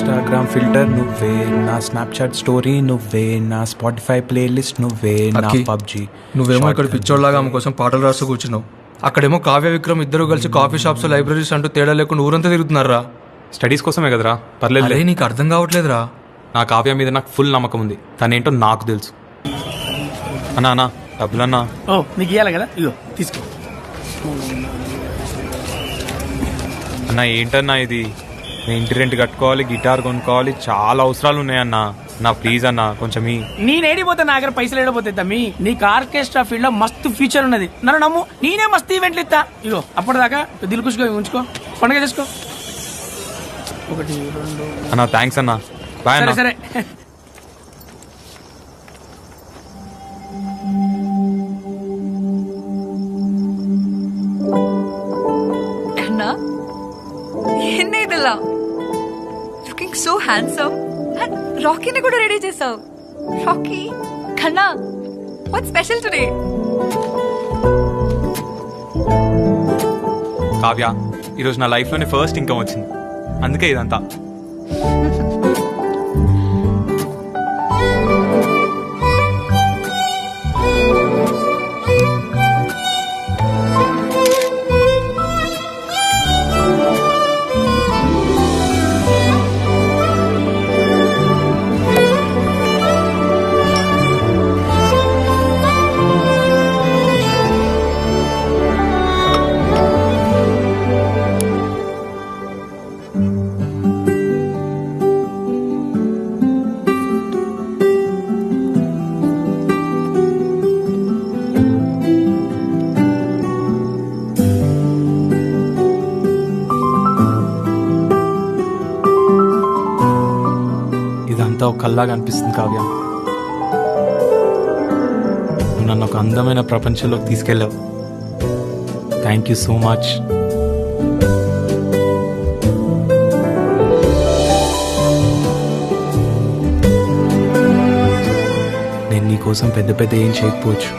Instagram filter నువ్వే, నా Snapchat story నువ్వే, నా స్పాటిఫై ప్లేలిస్ట్ నువ్వే, నా పబ్జీ. నువ్వేమో ఇక్కడ పిచ్చోళ్ళలాగా ఆమె కోసం పాటలు రాస్తూ కూర్చున్నావు. అక్కడేమో కావ్య విక్రమ్ ఇద్దరు కలిసి కాఫీ షాప్స్ లైబ్రరీస్ అంటూ తేడా లేకుండా ఊరంతా తిరుగుతున్నారా. స్టడీస్ కోసమే కదరా, పర్లేదు. అదే నీకు అర్థం కావట్లేదురా. నా కావ్య మీద నాకు ఫుల్ నమ్మకం ఉంది, తనేంటో నాకు తెలుసు. అన్నా అన్నా డబ్బులన్నా. ఓ నీకు ఇవ్వాలి కదా, ఇగో తీసుకో. అన్నా ఏంటన్నా ఇది, నేను ఇంటి రెంట్ కట్టుకోవాలి, గిటార్ కొనుక్కోవాలి, చాలా అవసరాలు ఉన్నాయన్నా. నా ప్లీజ్ అన్నా కొంచెం. నేను ఏడిపోతే నా దగ్గర పైసలు ఏడిపోతాయి తమ్మి. నీకు ఆర్కెస్ట్రా ఫీల్డ్ లో మస్తు ఫ్యూచర్ ఉన్నది, నన్ను నమ్ము. నేనే మస్తు ఈవెంట్లు ఇస్తా. ఇగో అప్పటిదాకా దిల్కుష్గా ఉంచుకో, పండుగ చేసుకో. 1 2 అన్నా థ్యాంక్స్ అన్నా, బాయ్ అన్నా. సరే ఏంటిలా లుకింగ్ సో హ్యాండ్సమ్. రాకీని కూడా రెడీ చేసావు. రాకీ కన్నా, వాట్ స్పెషల్ టుడే? కావ్య, ఈరోజు నా లైఫ్ లోనే ఫస్ట్ ఇన్కమ్ వచ్చింది, అందుకే ఇదంతా. ఇదంతా ఒక కల్లాగా అనిపిస్తుంది కావ్య. నువ్వు నన్ను ఒక అందమైన ప్రపంచంలోకి తీసుకెళ్ళావు. Thank you so much. నేను నీకోసం పెద్ద పెద్ద ఏం చేయకపోవచ్చు.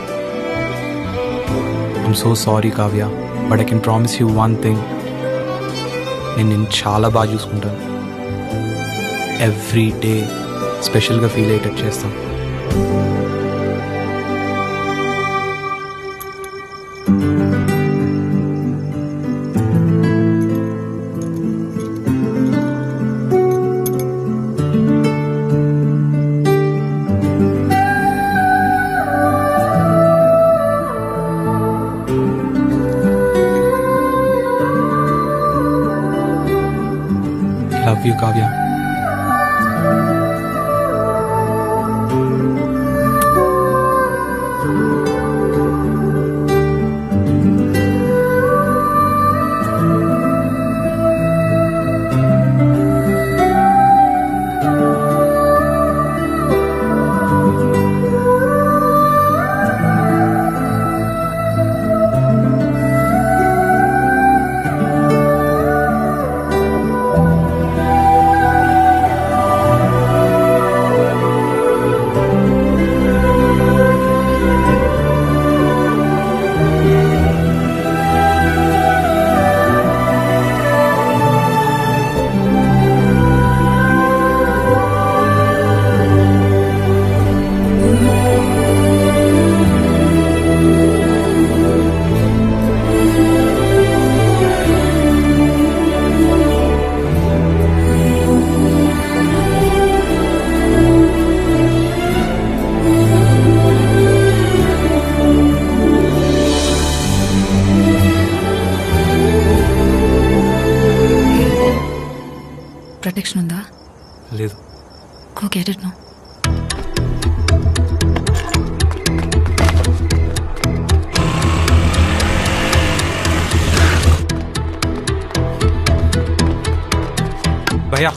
I'm so sorry Kavya, but I can promise you one thing. నేను నిన్ను చాలా బాగా చూసుకుంటాను. ఎవ్రీ డే స్పెషల్గా ఫీల్ అయ్యేటట్టు చేస్తాం. Love you Kavya. ప్రొటెక్షన్ ఉందా? లేదు. Go get it now. భయ్యా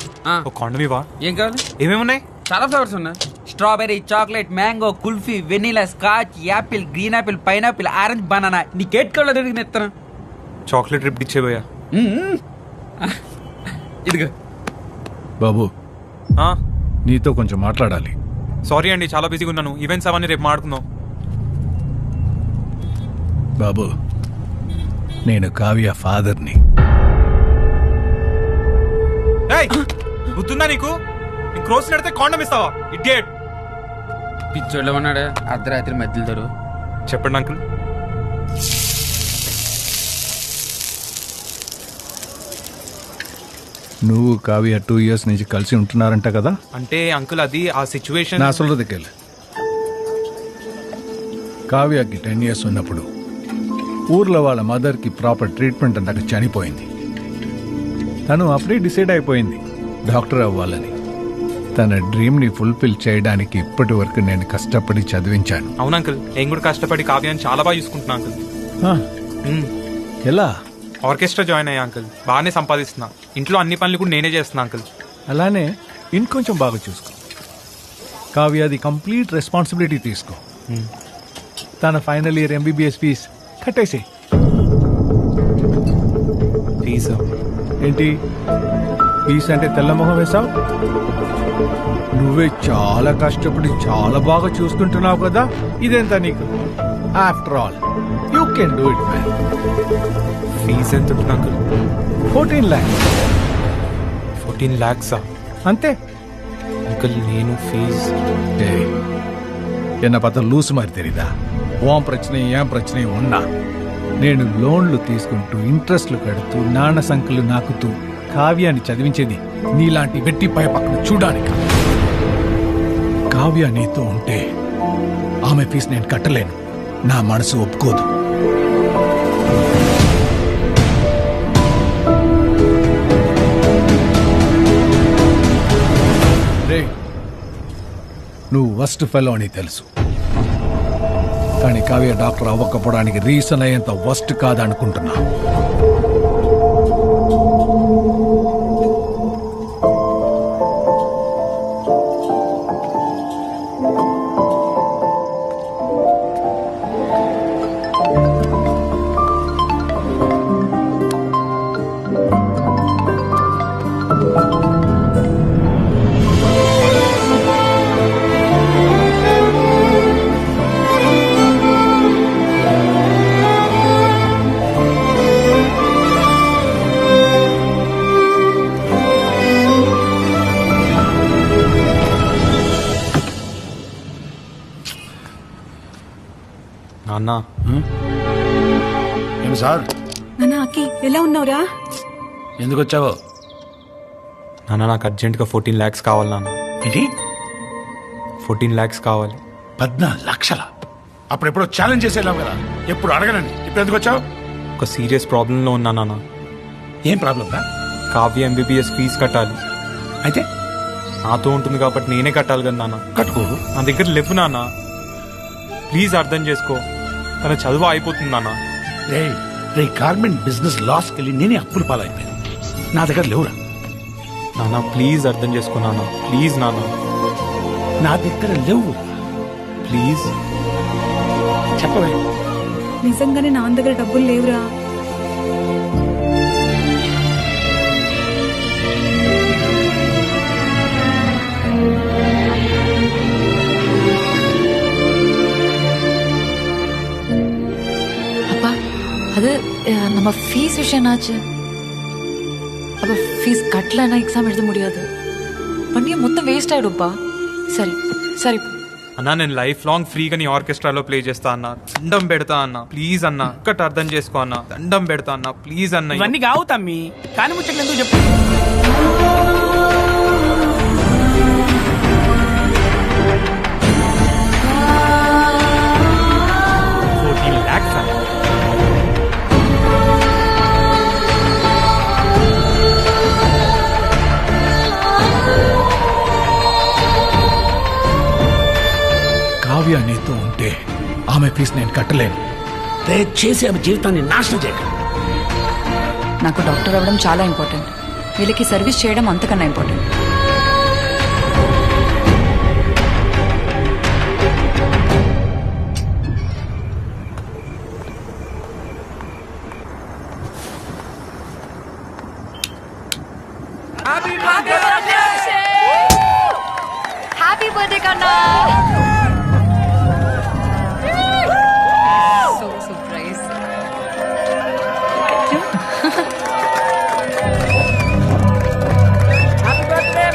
ఒక కాండం ఇవ్వా. ఏం కావాలి? ఏమేమి ఉన్నాయి? చాలా ఫ్లేవర్స్ ఉన్నాయి. Strawberry, chocolate, mango, kulfi, vanilla, scotch, Apple, green Apple, pineapple, orange, banana. నీ కేట్ కలర్ తిరిగి నెత్తను. చాక్లెట్ రిప్ ఇచ్చే భయ్యా. ఇదిగో బాబు, నీతో కొంచెం మాట్లాడాలి. సారీ అండి, చాలా బిజీగా ఉన్నాను. ఈవెంట్స్ అవన్నీ రేపు మాట్లాడుకుందాం. బాబు, నేను కావ్య ఫాదర్ని. గుర్తుందా నీకు? నీకు క్రోస్ నడితే కాండం ఇస్తావా ఇడియట్? పిచ్చోళ్ళు ఉన్నాడే అర్ధరాత్రి మధ్యలో దొరు. చెప్పండి అంకుల్. నువ్వు కావ్య 2 years నుంచి కలిసి ఉంటున్నారంట కదా? అంటే అంకుల్ అది ఆ సిచ్యువేషన్. నా సొల్లదికెళ్ళి కావ్యకి 10 years ఉన్నప్పుడు ఊర్లో వాళ్ళ మదర్కి ప్రాపర్ ట్రీట్మెంట్ అందాక చనిపోయింది. తను అప్పుడే డిసైడ్ అయిపోయింది డాక్టర్ అవ్వాలని. తన డ్రీమ్ని ఫుల్ఫిల్ చేయడానికి ఇప్పటి వరకు నేను కష్టపడి చదివించాను. అవును అంకుల్, నేను కూడా కష్టపడి కావ్యాన్ని చాలా బాగా చూసుకుంటున్నా అంకుల్. ఆ, ఎలా? ఆర్కెస్ట్రా జాయిన్ అయ్యా అంకుల్, బాగానే సంపాదిస్తున్నా. ఇంట్లో అన్ని పనులు కూడా నేనే చేస్తున్నా అంకుల్. అలానే ఇంకొంచెం బాగా చూసుకో. కావ్యది కంప్లీట్ రెస్పాన్సిబిలిటీ తీసుకో. తన ఫైనల్ ఇయర్ MBBS ఫీజ్ కట్టేసి. ఫీజు ఏంటి ఫీజ్ అంటే తెల్లమొహం వేసావు? నువ్వే చాలా కష్టపడి చాలా బాగా చూసుకుంటున్నావు కదా, ఇదెంత నీకు? After all you can do it man. Fees ఎంత ఉంటుంది అంకుల్? 14 lakhs. 14 lakhs అంతే. అంకుల్ నేను ఫీజు டேய், என்ன பார்த்தா லூசு மாதிரி தெரியுதா? ఓం ప్రశ్న ఏం ప్రశ్న ఉన్నా నేను లోన్లు తీసుకుంటూ ఇంట్రెస్ట్లు కడుతూ నాన్న సంఖ్యలు నాకుతూ కావ్యాన్ని చదివించేది నీలాంటి వెట్టి పై పక్కన చూడడానికి. కావ్య నీతో ఉంటే ఆమె ఫీజు నేను కట్టలేను, నా మనసు ఒప్పుకోదు. రేయ్, నువ్వు వర్స్ట్ ఫెలో అని తెలుసు, కానీ కావ్య డాక్టర్ అవ్వకపోవడానికి రీజన్ అయ్యేంత వర్స్ట్ కాదనుకుంటున్నా. నాన్న ఏమి సార్, నాన్న అక్కి ఎలా ఉన్నావురా? ఎందుకు వచ్చావో? నాన్న నాకు అర్జెంటుగా 14 lakhs కావాలి నాన్న. ఇది 14 lakhs కావాలి. 14 లక్షల? అప్పుడెప్పుడో ఛాలెంజ్ చేసేలాం కదా, ఎప్పుడు అడగనండి, ఇప్పుడు ఎందుకు వచ్చావు? ఒక సీరియస్ ప్రాబ్లంలో ఉన్నా నాన్న. ఏం ప్రాబ్లం రా? కావ్య MBBS ఫీజు కట్టాలి. అయితే నాతో ఉంటుంది కాబట్టి నేనే కట్టాలి కదా నాన్న. కట్టుకో. నా దగ్గర లేవు నాన్న, ప్లీజ్ అర్థం చేసుకో. తన చదువు అయిపోతుంది నాన్న. రే రే గార్మెంట్ బిజినెస్ లాస్కి వెళ్ళి నేనే అప్పులు పాలైపోయాను, నా దగ్గర లేవురా. నాన్న ప్లీజ్ అర్థం చేసుకో నాన్న, ప్లీజ్ నాన్న, నా దగ్గర లేవు. ప్లీజ్ చెప్పవే. నిజంగానే నా దగ్గర డబ్బులు లేవురా. அப்பா அது நம்ம ஃபீஸ் விஷயம் என்னாச்சு? அப்போ ஃபீஸ் கட்டலன்னா எக்ஸாம் எழுத முடியாது, பண்ணிய மொத்தம் வேஸ்ட் ஆயிடுப்பா. சரி சரி అన్నా, నేను లైఫ్ లాంగ్ ఫ్రీగా నీ ఆర్కెస్ట్రాలో ప్లే చేస్తా అన్న. దండం పెడతా అన్న, ప్లీజ్ అన్న, ఒక్కటి అర్థం చేసుకో అన్న, దండం పెడతా అన్న, ప్లీజ్ అన్న. ఇవన్నీ కావు తమ్మి, కానీ ముచ్చట్లు ఎందుకు చెప్పు. 14 lakhs అన్న. కావ్య నీతో ఉంటే ఆమె ఫీజు నేను కట్టలేను. దయచేసి ఆమె జీవితాన్ని నాశనం చేయకండి. నాకు డాక్టర్ అవ్వడం చాలా ఇంపార్టెంట్, వీళ్ళకి సర్వీస్ చేయడం అంతకన్నా ఇంపార్టెంట్. హ్యాపీ బర్త్డే కన్నా. So surprise. Happy birthday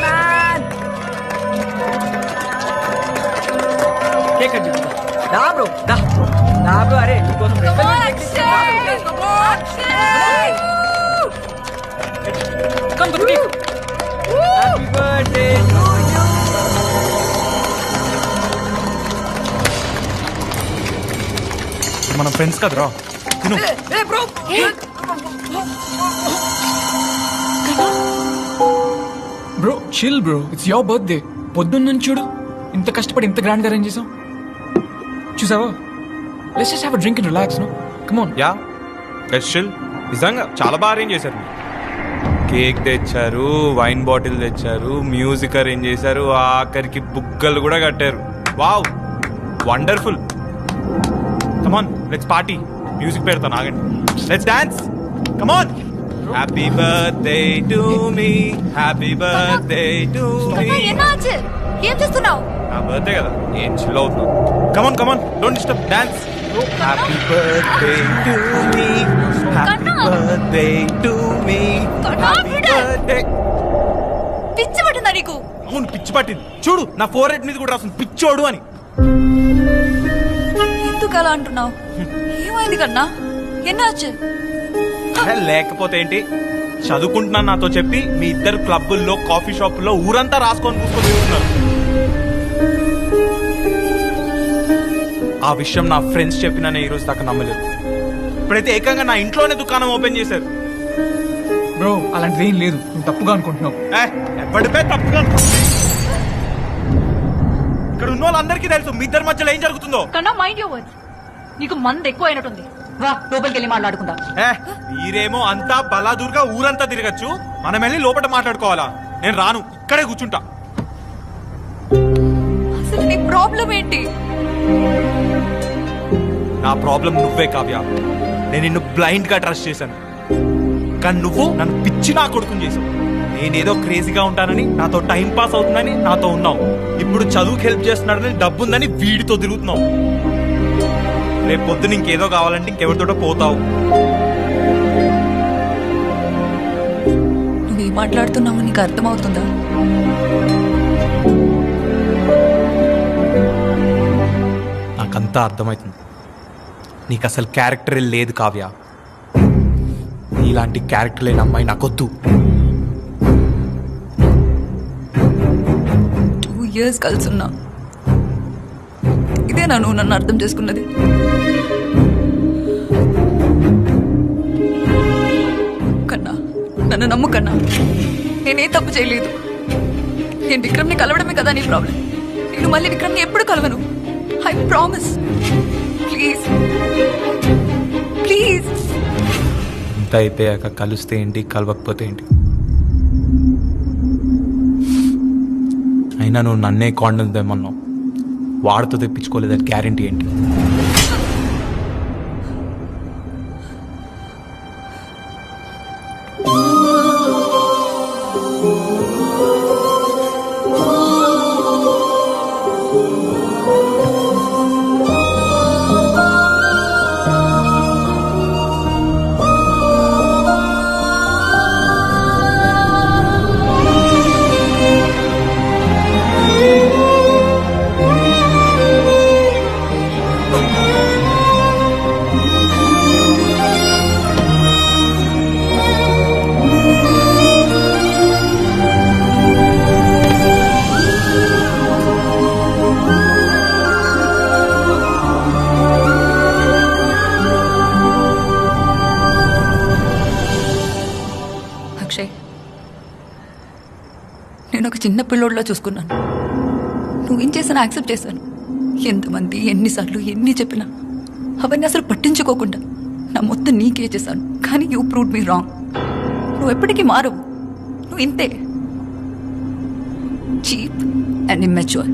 bro దా బ్రో అరే నీకోసం కమ్ కమ్ హ్యాపీ బర్త్డే మనం ఫ్రెండ్స్ కదరా తిను. Bro bro chill bro, it's your birthday. పొద్దున్న నుంచి చూడు ఇంత కష్టపడి ఇంత గ్రాండ్ గా అరేంజ్ చేసాం. చూసావా, let's just have a drink and relax. No come on. Yeah special నిజంగా చాలా బాగా అరేంజ్ చేశారు. కేక్ తెచ్చారు, వైన్ బాటిల్ తెచ్చారు, మ్యూజిక్ అరేంజ్ చేశారు, ఆఖరికి బుగ్గలు కూడా కట్టారు. Wow wonderful. Come on let's party. Music పెడతాను ఆగండి. Let's dance come on. Happy birthday to me, happy birthday to me. ఏం చేస్తున్నావు? నా బర్త్డే కదా, ఏం చిల్ అవుతున్నావు. Come on come on don't disturb, dance. Happy birthday to me, happy birthday to me, happy birthday. పిచ్చి పట్టిందా నీకు? అవును పిచ్చి పట్టింది. చూడు నా ఫోర్ హెడ్ మీద కూడా రాస్తుంది పిచ్చోడు అని. ఎందుకు అలా అంటున్నావు? ఏమైంది కన్నా? ఎన్నాச்சு? లేకపోతే ఏంటి, చదువుకుంటున్నాను నాతో చెప్పి మీ ఇద్దరు క్లబ్బుల్లో కాఫీ షాపుల్లో ఊరంతా రాసుకొని కూర్చొని తిరుగుతున్నారు. ఆ విషయం నా ఫ్రెండ్స్ చెప్పినా ఈ రోజు దాకా నమ్మలేదు. ఇప్పుడైతే ఏకంగా నా ఇంట్లోనే దుకాణం ఓపెన్ చేశారు. బ్రో అలాంటిది ఏం లేదు, నువ్వు తప్పుగా అనుకుంటున్నావు. ఎప్పటిపై తప్పుగా ఇక్కడ ఉన్న వాళ్ళందరికీ తెలుసు మీ ఇద్దరి మధ్యలో ఏం జరుగుతుందో. కన్నా మైండ్ యువర్ వర్డ్స్. నీకు మంది ఎక్కువ అయినట్టుంది. వా లోపలికి వెళ్ళి మాట్లాడుకుందాం. మీరేమో అంతా బలాదూర్గా ఊరంతా తిరగచ్చు, మనం వెళ్ళి లోపల మాట్లాడుకోవాలా? నేను రాను, ఇక్కడే కూర్చుంటా. అసలు నీ ప్రాబ్లం ఏంటి? నా ప్రాబ్లం నువ్వే కావ్య. నేను నిన్ను బ్లైండ్ గా ట్రస్ట్ చేశాను, కానీ నువ్వు నన్ను పిచ్చి నా కొడుకుని చేసావు. నేనేదో క్రేజీగా ఉంటానని, నాతో టైం పాస్ అవుతుందని నాతో ఉన్నావు. ఇప్పుడు చదువుకి హెల్ప్ చేస్తున్నాడని, డబ్బుందని వీడితో తిరుగుతున్నావు. రేపు పొద్దున ఇంకేదో కావాలంటే ఇంకెవరితోటో పోతావు. నువ్వేం మాట్లాడుతున్నావు నీకు అర్థమవుతుందా? నాకంతా అర్థమవుతుంది. నీకు అసలు క్యారెక్టరే లేదు కావ్య. నీలాంటి క్యారెక్టర్ లేని అమ్మాయి నాకొద్దు. 2 years కలుసున్నా. ఇదేనా నువ్వు నన్ను అర్థం చేసుకున్నది? కన్నా నన్ను నమ్ము కన్నా, నేనే తప్పు చేయలేదు. నేను విక్రమ్ని కలవడమే కదా నీ ప్రాబ్లం. నేను మళ్ళీ విక్రమ్ని ఎప్పుడు కలవను. I promise. Please please. ఇంత అయిపోయాక కలిస్తే ఏంటి, కలవకపోతే ఏంటి? అయినా నువ్వు నన్నే కాండం తెమ్మన్నావు, వాడితో తెప్పించుకోలేదని గ్యారంటీ ఏంటి? నేను ఒక చిన్న పిల్లోడిలో చూసుకున్నాను. నువ్వేం చేసినా యాక్సెప్ట్ చేశాను. ఎంతమంది ఎన్నిసార్లు ఎన్ని చెప్పినా అవన్నీ అసలు పట్టించుకోకుండా నా మొత్తం నీకే చేశాను. కానీ యూ ప్రూవ్డ్ మీ రాంగ్. నువ్వు ఎప్పటికీ మారవు. నువ్వు ఇంతే చీప్ అండ్ ఇమ్మెచ్యూర్.